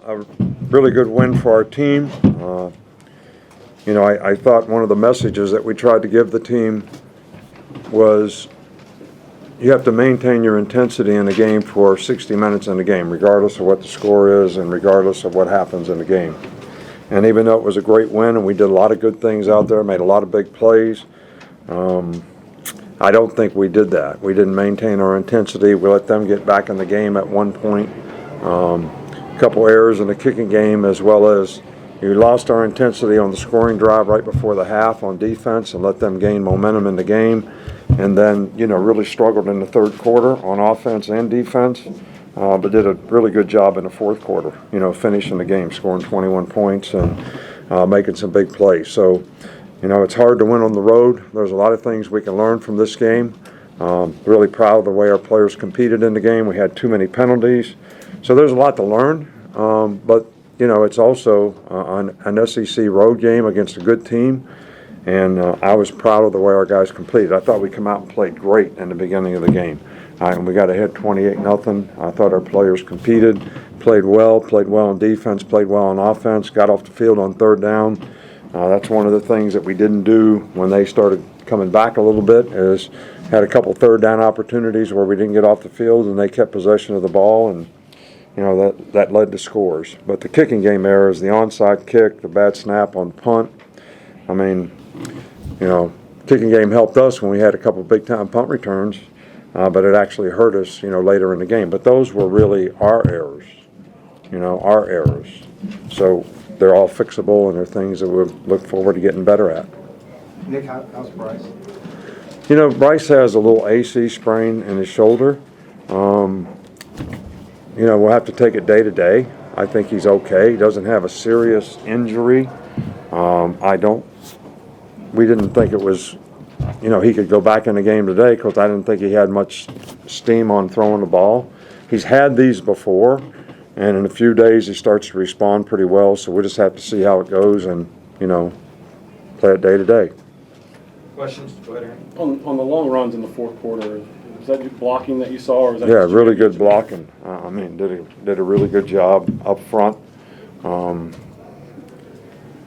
a really good win for our team. I thought one of the messages that we tried to give the team was you have to maintain your intensity in the game for 60 minutes in the game, regardless of what the score is and regardless of what happens in the game. And even though it was a great win and we did a lot of good things out there, made a lot of big plays, I don't think we did that. We didn't maintain our intensity. We let them get back in the game at one point. A couple errors in the kicking game, as well as we lost our intensity on the scoring drive right before the half on defense and let them gain momentum in the game. And then, really struggled in the third quarter on offense and defense, but did a really good job in the fourth quarter, finishing the game, scoring 21 points and making some big plays. So, it's hard to win on the road. There's a lot of things we can learn from this game. Really proud of the way our players competed in the game. We had too many penalties. So there's a lot to learn. But, it's also an SEC road game against a good team. And I was proud of the way our guys completed. I thought we come out and played great in the beginning of the game. And we got ahead 28-0. I thought our players competed, played well on defense, played well on offense, got off the field on third down. That's one of the things that we didn't do when they started coming back a little bit, is had a couple third down opportunities where we didn't get off the field and they kept possession of the ball, and that led to scores. But the kicking game errors, the onside kick, the bad snap on punt, kicking game helped us when we had a couple big-time punt returns, but it actually hurt us, later in the game. But those were really our errors, our errors. So they're all fixable, and they're things that we look forward to getting better at. Nick, how's Bryce? Bryce has a little AC sprain in his shoulder. We'll have to take it day to day. I think he's okay. He doesn't have a serious injury. We didn't think it was, he could go back in the game today, because I didn't think he had much steam on throwing the ball. He's had these before, and in a few days he starts to respond pretty well, so we'll just have to see how it goes and, play it day to day. Questions? Go ahead, Aaron. On the long runs in the fourth quarter, is that just blocking that you saw, or is that? Yeah, really good blocking. Did a really good job up front.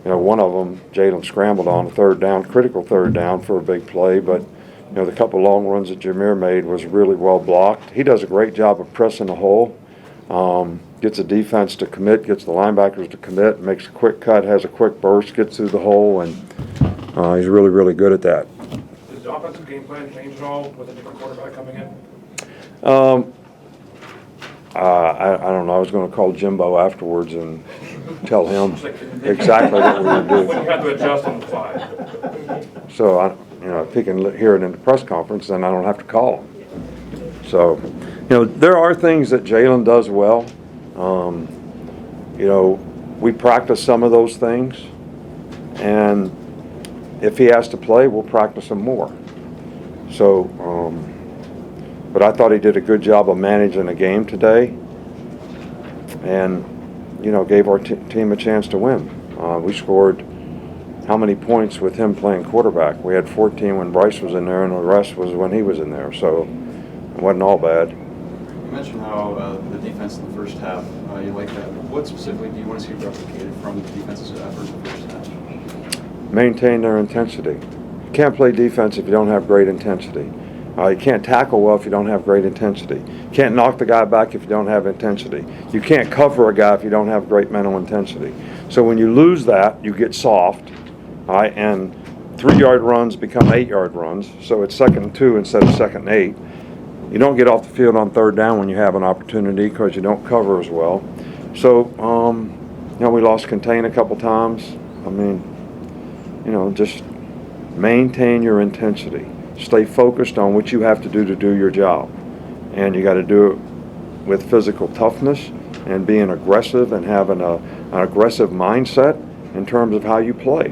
One of them, Jalen scrambled on a third down, critical third down for a big play, but the couple long runs that Jameer made was really well blocked. He does a great job of pressing the hole, gets the defense to commit, gets the linebackers to commit, makes a quick cut, has a quick burst, gets through the hole, and he's really, really good at that. Does the offensive game plan change at all with a different quarterback coming in? I don't know. I was going to call Jimbo afterwards and tell him exactly what we were doing. When you had to adjust on the fly. So, if he can hear it in the press conference, then I don't have to call him. So, there are things that Jalen does well. We practice some of those things, and if he has to play, we'll practice them more. So, but I thought he did a good job of managing the game today, and gave our team a chance to win. We scored how many points with him playing quarterback? We had 14 when Bryce was in there, and the rest was when he was in there. So it wasn't all bad. You mentioned how the defense in the first half, you like that. What specifically do you want to see replicated from the defense's efforts in the first half? Maintain their intensity. You can't play defense if you don't have great intensity. You can't tackle well if you don't have great intensity. You can't knock the guy back if you don't have intensity. You can't cover a guy if you don't have great mental intensity. So when you lose that, you get soft, and 3-yard runs become 8-yard runs. So it's 2nd and 2 instead of 2nd and 8. You don't get off the field on third down when you have an opportunity because you don't cover as well. So, we lost contain a couple times. Just maintain your intensity. Stay focused on what you have to do your job. And you got to do it with physical toughness and being aggressive and having an aggressive mindset in terms of how you play.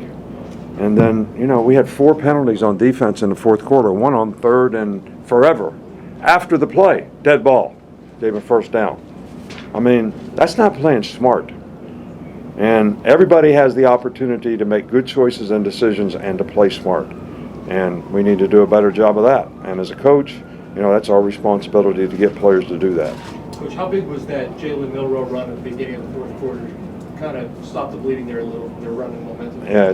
And then, we had 4 penalties on defense in the fourth quarter, 1 on third and forever. After the play, dead ball, gave a first down. That's not playing smart. And everybody has the opportunity to make good choices and decisions and to play smart. And we need to do a better job of that. And as a coach, that's our responsibility to get players to do that. Coach, how big was that Jalen Milroe run at the beginning of the fourth quarter? Kind of stopped the bleeding there a little, their running momentum. Yeah,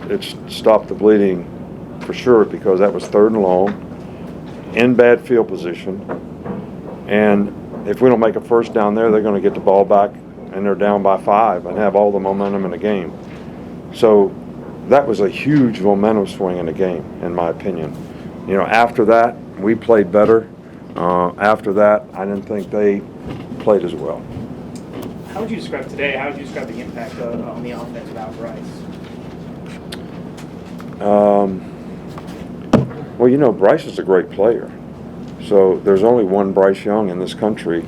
it's stopped the bleeding for sure, because that was 3rd and long, in bad field position, and if we don't make a first down there, they're going to get the ball back, and they're down by 5 and have all the momentum in the game. So that was a huge momentum swing in the game, in my opinion. You know, after that, we played better. After that, I didn't think they played as well. How would you describe today? How would you describe the impact on the offense without Bryce? Well, you know, Bryce is a great player. So there's only one Bryce Young in this country,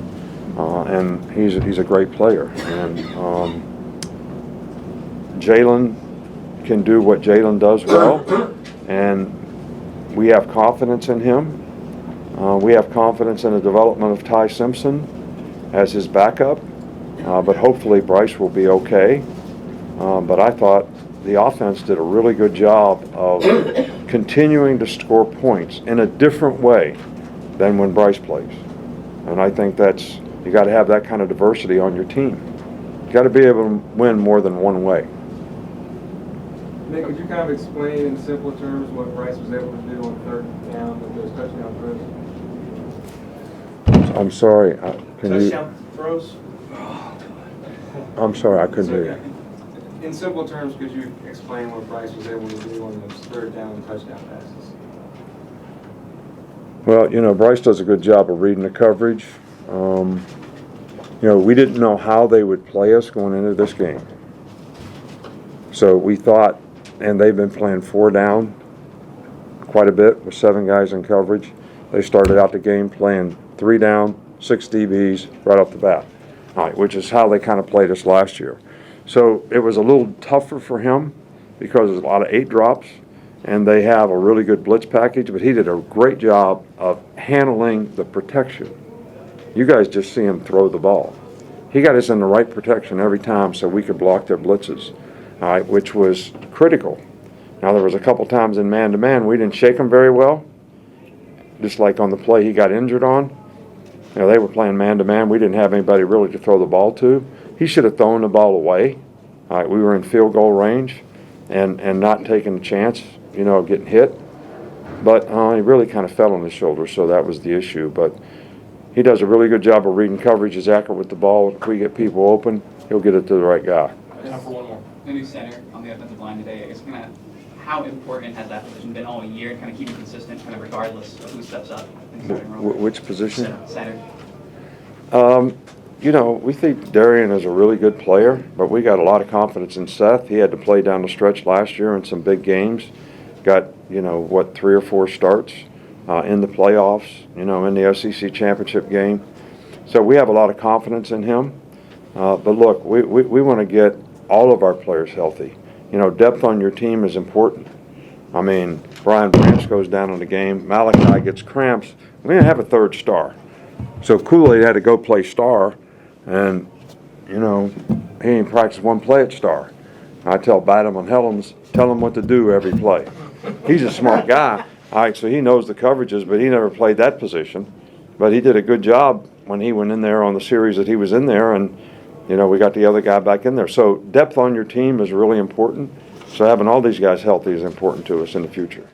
and he's a great player. And Jalen can do what Jalen does well, and we have confidence in him. We have confidence in the development of Ty Simpson as his backup, but hopefully Bryce will be okay. But I thought the offense did a really good job of continuing to score points in a different way than when Bryce plays. And I think you got to have that kind of diversity on your team. You got to be able to win more than one way. Nick, could you kind of explain in simple terms what Bryce was able to do on 3rd down with those touchdown throws? I'm sorry. Can you? Touchdown throws? I'm sorry, I couldn't hear you. In simple terms, could you explain what Bryce was able to do on those 3rd down and touchdown passes? Well, you know, Bryce does a good job of reading the coverage. You know, we didn't know how they would play us going into this game. So we thought, and they've been playing 4 down quite a bit with 7 guys in coverage. They started out the game playing 3 down, 6 DBs right off the bat, all right, which is how they kind of played us last year. So it was a little tougher for him because there's a lot of 8 drops, and they have a really good blitz package, but he did a great job of handling the protection. You guys just see him throw the ball. He got us in the right protection every time so we could block their blitzes, all right, which was critical. Now, there was a couple times in man-to-man we didn't shake him very well, just like on the play he got injured on. You know, they were playing man-to-man. We didn't have anybody really to throw the ball to. He should have thrown the ball away. All right, we were in field goal range and not taking a chance, you know, of getting hit. But he really kind of fell on his shoulder, so that was the issue. But he does a really good job of reading coverage. He's accurate with the ball. If we get people open, he'll get it to the right guy. Time for one more. The new center on the offensive line today, I guess how important has that position been all year, kind of keeping consistent, kind of regardless of who steps up in the starting role? Which position? Center. You know, we think Darian is a really good player, but we got a lot of confidence in Seth. He had to play down the stretch last year in some big games. Got, you know, 3 or 4 starts in the playoffs, you know, in the SEC championship game. So we have a lot of confidence in him. But look, we want to get all of our players healthy. You know, depth on your team is important. I mean, Brian Branch goes down in the game. Malachi gets cramps. We didn't have a 3rd star. So Kool-Aid had to go play star, and, you know, he ain't practiced 1 play at star. I tell Badham and Helms, tell him what to do every play. He's a smart guy. All right, so he knows the coverages, but he never played that position. But he did a good job when he went in there on the series that he was in there, and, you know, we got the other guy back in there. So depth on your team is really important. So having all these guys healthy is important to us in the future.